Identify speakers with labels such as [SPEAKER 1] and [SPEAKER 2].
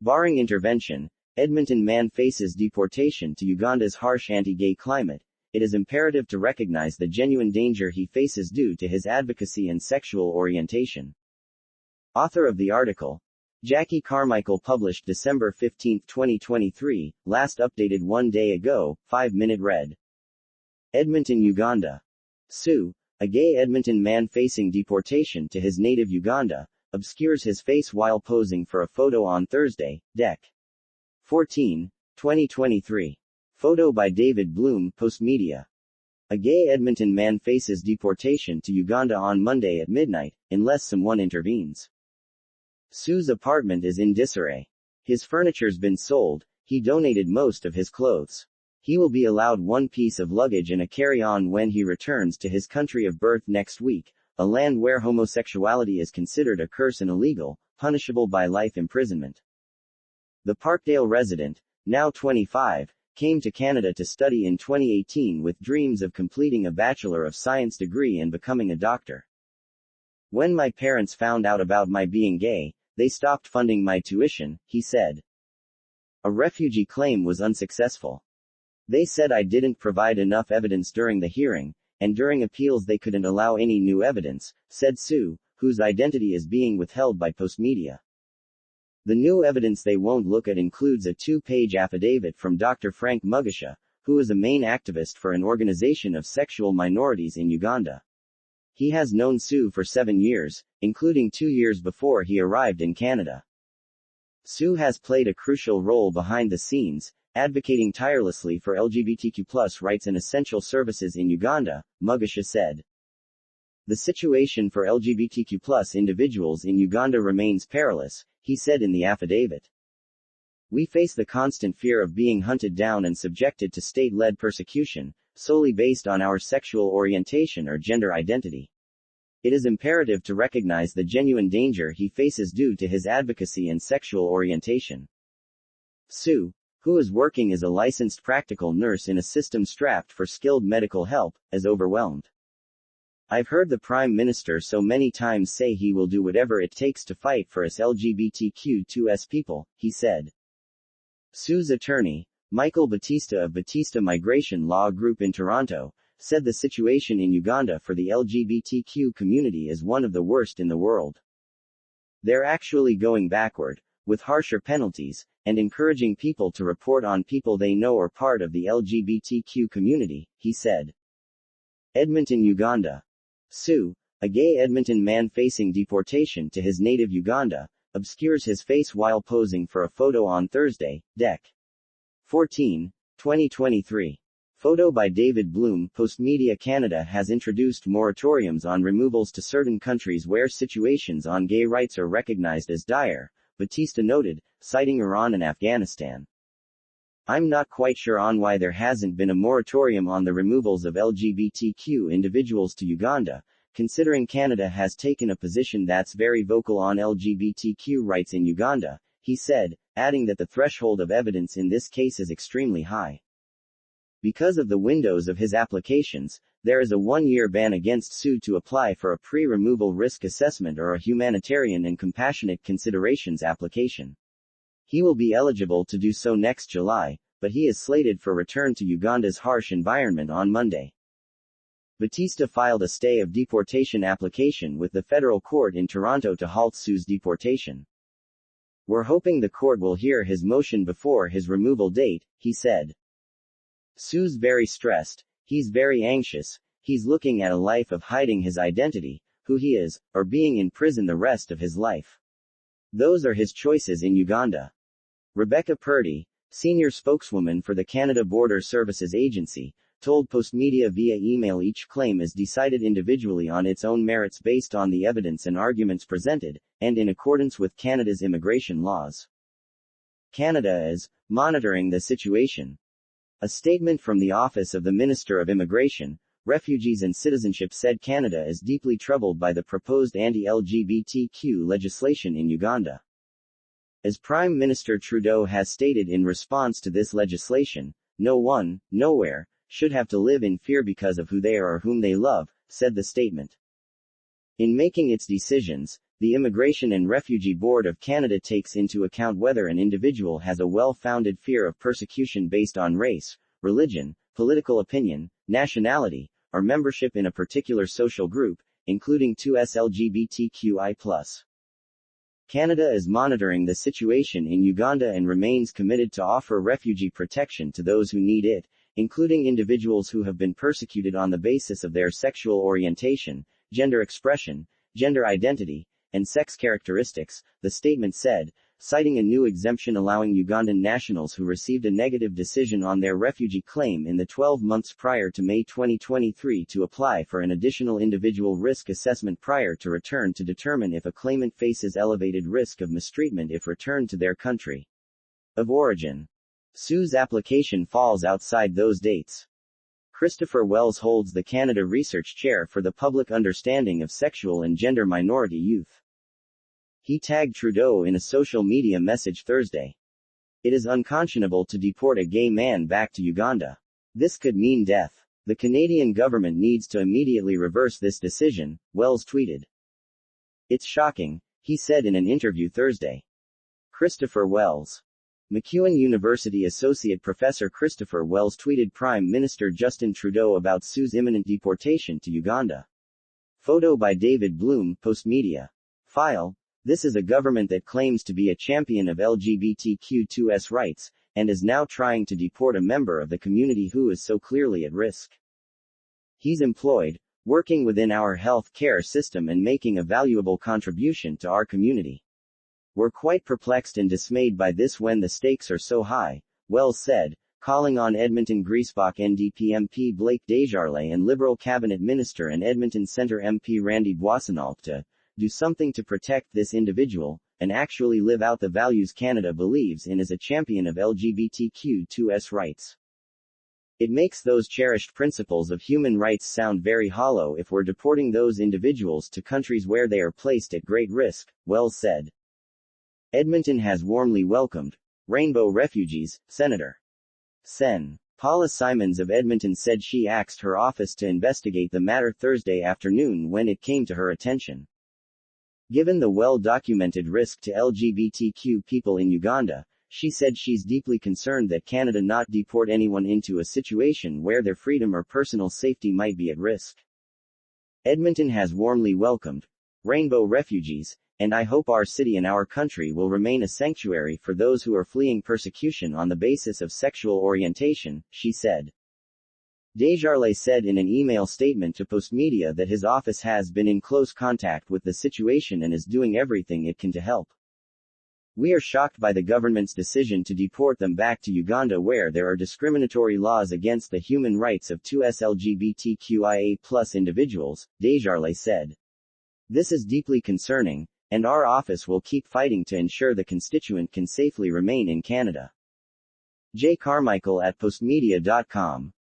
[SPEAKER 1] Barring intervention, Edmonton man faces deportation to Uganda's harsh anti-gay climate. It is imperative to recognize the genuine danger he faces due to his advocacy and sexual orientation. Author of the article, Jackie Carmichael, published December 15, 2023, last updated 1 day ago, 5-minute read. Edmonton, Uganda. Sue, a gay Edmonton man facing deportation to his native Uganda, obscures his face while posing for a photo on Thursday, Dec. 14, 2023. Photo by David Bloom, Postmedia. A gay Edmonton man faces deportation to Uganda on Monday at midnight, unless someone intervenes. Sue's apartment is in disarray. His furniture's been sold, he donated most of his clothes. He will be allowed one piece of luggage and a carry-on when he returns to his country of birth next week, a land where homosexuality is considered a curse and illegal, punishable by life imprisonment. The Parkdale resident, now 25, came to Canada to study in 2018 with dreams of completing a Bachelor of Science degree and becoming a doctor. When my parents found out about my being gay, they stopped funding my tuition, he said. A refugee claim was unsuccessful. They said I didn't provide enough evidence during the hearing, and during appeals they couldn't allow any new evidence, said Sue, whose identity is being withheld by Postmedia. The new evidence they won't look at includes a 2-page affidavit from Dr. Frank Mugisha, who is a main activist for an organization of sexual minorities in Uganda. He has known Sue for 7 years, including 2 years before he arrived in Canada. Sue has played a crucial role behind the scenes, advocating tirelessly for LGBTQ+ rights and essential services in Uganda, Mugisha said. The situation for LGBTQ+ individuals in Uganda remains perilous, he said in the affidavit. We face the constant fear of being hunted down and subjected to state-led persecution, solely based on our sexual orientation or gender identity. It is imperative to recognize the genuine danger he faces due to his advocacy and sexual orientation. Sue, who is working as a licensed practical nurse in a system strapped for skilled medical help, is overwhelmed. I've heard the Prime Minister so many times say he will do whatever it takes to fight for us LGBTQ2S people, he said. Sue's attorney, Michael Batista of Batista Migration Law Group in Toronto, said the situation in Uganda for the LGBTQ community is one of the worst in the world. They're actually going backward, with harsher penalties, and encouraging people to report on people they know are part of the LGBTQ community, he said. Edmonton, Uganda. Sue, a gay Edmonton man facing deportation to his native Uganda, obscures his face while posing for a photo on Thursday, Dec. 14, 2023. Photo by David Bloom. Postmedia. Canada has introduced moratoriums on removals to certain countries where situations on gay rights are recognized as dire, Batista noted, citing Iran and Afghanistan. I'm not quite sure on why there hasn't been a moratorium on the removals of LGBTQ individuals to Uganda, considering Canada has taken a position that's very vocal on LGBTQ rights in Uganda, he said, adding that the threshold of evidence in this case is extremely high. Because of the windows of his applications, there is a 1-year ban against Sue to apply for a pre-removal risk assessment or a humanitarian and compassionate considerations application. He will be eligible to do so next July, but he is slated for return to Uganda's harsh environment on Monday. Batista filed a stay of deportation application with the federal court in Toronto to halt Sue's deportation. We're hoping the court will hear his motion before his removal date, he said. Sue's very stressed, he's very anxious, he's looking at a life of hiding his identity, who he is, or being in prison the rest of his life. Those are his choices in Uganda. Rebecca Purdy, senior spokeswoman for the Canada Border Services Agency, told Postmedia via email each claim is decided individually on its own merits based on the evidence and arguments presented, and in accordance with Canada's immigration laws. Canada is monitoring the situation. A statement from the Office of the Minister of Immigration, Refugees and Citizenship said Canada is deeply troubled by the proposed anti-LGBTQ legislation in Uganda. As Prime Minister Trudeau has stated in response to this legislation, no one, nowhere, should have to live in fear because of who they are or whom they love, said the statement. In making its decisions, The Immigration and Refugee Board of Canada takes into account whether an individual has a well-founded fear of persecution based on race, religion, political opinion, nationality, or membership in a particular social group, including 2S LGBTQI+. Canada is monitoring the situation in Uganda and remains committed to offer refugee protection to those who need it, including individuals who have been persecuted on the basis of their sexual orientation, gender expression, gender identity, and sex characteristics, the statement said, citing a new exemption allowing Ugandan nationals who received a negative decision on their refugee claim in the 12 months prior to May 2023 to apply for an additional individual risk assessment prior to return to determine if a claimant faces elevated risk of mistreatment if returned to their country of origin. Sue's application falls outside those dates. Christopher Wells holds the Canada Research Chair for the Public Understanding of Sexual and Gender Minority Youth. He tagged Trudeau in a social media message Thursday. It is unconscionable to deport a gay man back to Uganda. This could mean death. The Canadian government needs to immediately reverse this decision, Wells tweeted. It's shocking, he said in an interview Thursday. Christopher Wells. MacEwan University Associate Professor Christopher Wells tweeted Prime Minister Justin Trudeau about Sue's imminent deportation to Uganda. Photo by David Bloom, Postmedia. File. This is a government that claims to be a champion of LGBTQ2S rights, and is now trying to deport a member of the community who is so clearly at risk. He's employed, working within our health care system and making a valuable contribution to our community. We're quite perplexed and dismayed by this when the stakes are so high, Wells said, calling on Edmonton Griesbach NDP MP Blake Desjardins and Liberal Cabinet Minister and Edmonton Centre MP Randy Boissonnault to do something to protect this individual, and actually live out the values Canada believes in as a champion of LGBTQ2S rights. It makes those cherished principles of human rights sound very hollow if we're deporting those individuals to countries where they are placed at great risk, Wells said. Edmonton has warmly welcomed rainbow refugees, Senator Sen. Paula Simons of Edmonton said she asked her office to investigate the matter Thursday afternoon when it came to her attention. Given the well-documented risk to LGBTQ people in Uganda, she said she's deeply concerned that Canada not deport anyone into a situation where their freedom or personal safety might be at risk. Edmonton has warmly welcomed rainbow refugees, and I hope our city and our country will remain a sanctuary for those who are fleeing persecution on the basis of sexual orientation, she said. Desjardins said in an email statement to Postmedia that his office has been in close contact with the situation and is doing everything it can to help. We are shocked by the government's decision to deport them back to Uganda where there are discriminatory laws against the human rights of 2S LGBTQIA+ individuals, Desjardins said. This is deeply concerning, and our office will keep fighting to ensure the constituent can safely remain in Canada. J. Carmichael at postmedia.com